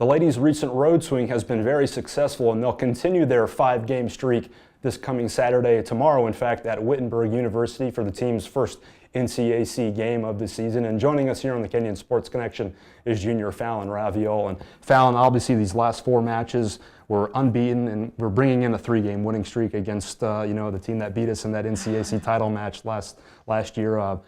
The ladies' recent road swing has been very successful, and they'll continue their 5-game streak this coming Saturday, tomorrow, in fact, at Wittenberg University for the team's first NCAC game of the season. And joining us here on the Kenyon Sports Connection is junior Fallon Raviol. And Fallon, obviously these last 4 matches were unbeaten, and we're bringing in a 3-game winning streak against the team that beat us in that NCAC title match last year.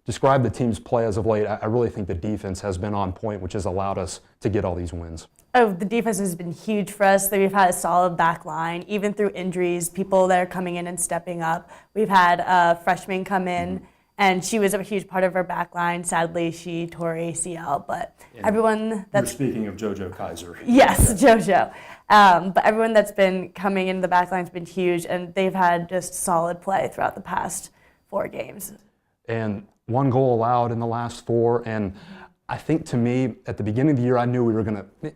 Describe the team's play as of late. I really think the defense has been on point, which has allowed us to get all these wins. Oh, the defense has been huge for us. We've had a solid back line, even through injuries, people that are coming in and stepping up. We've had a freshman come in, and she was a huge part of our back line. Sadly, she tore ACL, but everyone that's... You're speaking of JoJo Kaiser. Yes, JoJo. But everyone that's been coming into the back line has been huge, and they've had just solid play throughout the past 4 games. And 1 goal allowed in the last 4, and I think to me, at the beginning of the year, I knew we were going to...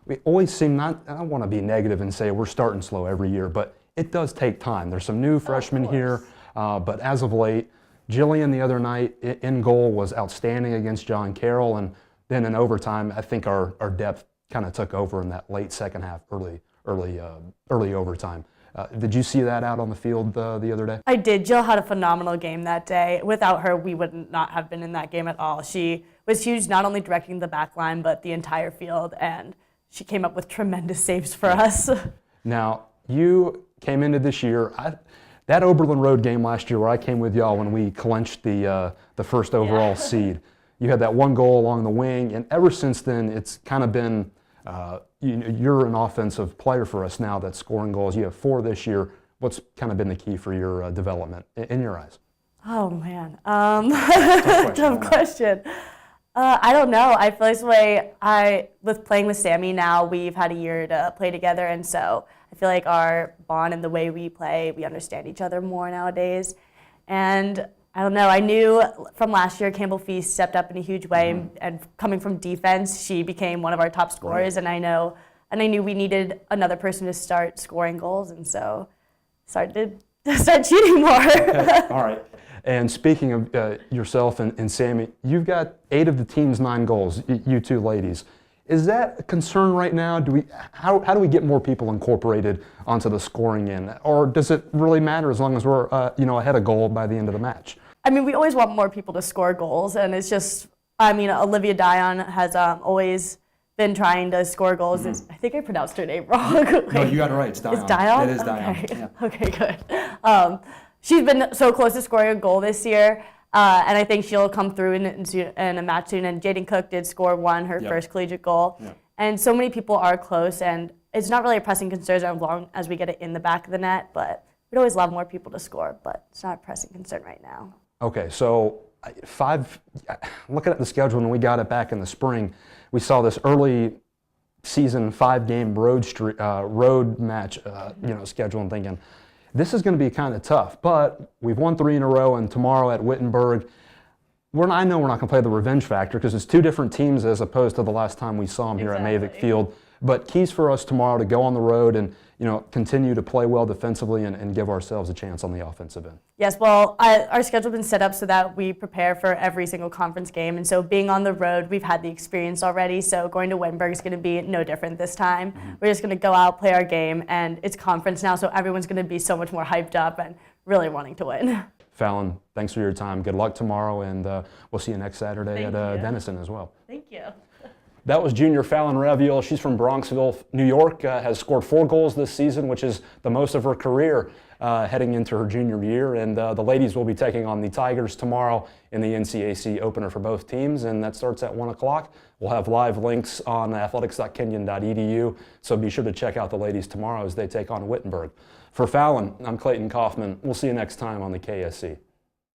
We always seem I don't want to be negative and say we're starting slow every year, but it does take time. There's some new freshmen here, but as of late, Jillian the other night in goal was outstanding against John Carroll, and then in overtime, I think our depth kind of took over in that late second half, early overtime. Did you see that out on the field the other day? I did. Jill had a phenomenal game that day. Without her, we would not have been in that game at all. She was huge, not only directing the back line, but the entire field, and she came up with tremendous saves for us. Now, you came into this year, that Oberlin Road game last year where I came with y'all when we clinched the first overall seed, you had that 1 goal along the wing, and ever since then it's kind of been, you're an offensive player for us now that's scoring goals. You have 4 this year. What's kind of been the key for your development in your eyes? Oh, man. Tough question. I don't know. I feel like the way with playing with Sammy now, we've had a year to play together, and so I feel like our bond and the way we play, we understand each other more nowadays. And I don't know, I knew from last year Campbell Feast stepped up in a huge way, and coming from defense, she became one of our top scorers, and I knew we needed another person to start scoring goals, and so started to start cheating more. All right. And speaking of yourself and Sammy, you've got 8 of the team's 9 goals, you 2 ladies. Is that a concern right now? How do we get more people incorporated onto the scoring end? Or does it really matter as long as we're ahead of goal by the end of the match? I mean, we always want more people to score goals, and it's just, Olivia Dion has always been trying to score goals. I think I pronounced her name wrong. No, you got it right. It's Dion. It's Dion? It is Dion. Okay, Yeah. Okay, good. She's been so close to scoring a goal this year, and I think she'll come through in a match soon. And Jaden Cook did score her first collegiate goal. Yep. And so many people are close, and it's not really a pressing concern as long as we get it in the back of the net, but we'd always love more people to score, but it's not a pressing concern right now. Okay, so looking at the schedule when we got it back in the spring, we saw this early season 5-game road match schedule, and thinking, this is going to be kind of tough, but we've won 3 in a row, and tomorrow at Wittenberg, I know we're not going to play the revenge factor because it's 2 different teams as opposed to the last time we saw them here at Mavic Field. But keys for us tomorrow to go on the road and continue to play well defensively and give ourselves a chance on the offensive end. Yes, well, our schedule's been set up so that we prepare for every single conference game, and so being on the road, we've had the experience already, so going to Wittenberg is going to be no different this time. We're just going to go out, play our game, and it's conference now, so everyone's going to be so much more hyped up and really wanting to win. Fallon, thanks for your time. Good luck tomorrow, and we'll see you next Saturday at Denison as well. Thank you. That was junior Fallon Raviol. She's from Bronxville, New York, has scored 4 goals this season, which is the most of her career heading into her junior year. And the ladies will be taking on the Tigers tomorrow in the NCAC opener for both teams, and that starts at 1 o'clock. We'll have live links on athletics.kenyon.edu, so be sure to check out the ladies tomorrow as they take on Wittenberg. For Fallon, I'm Clayton Kaufman. We'll see you next time on the KSC.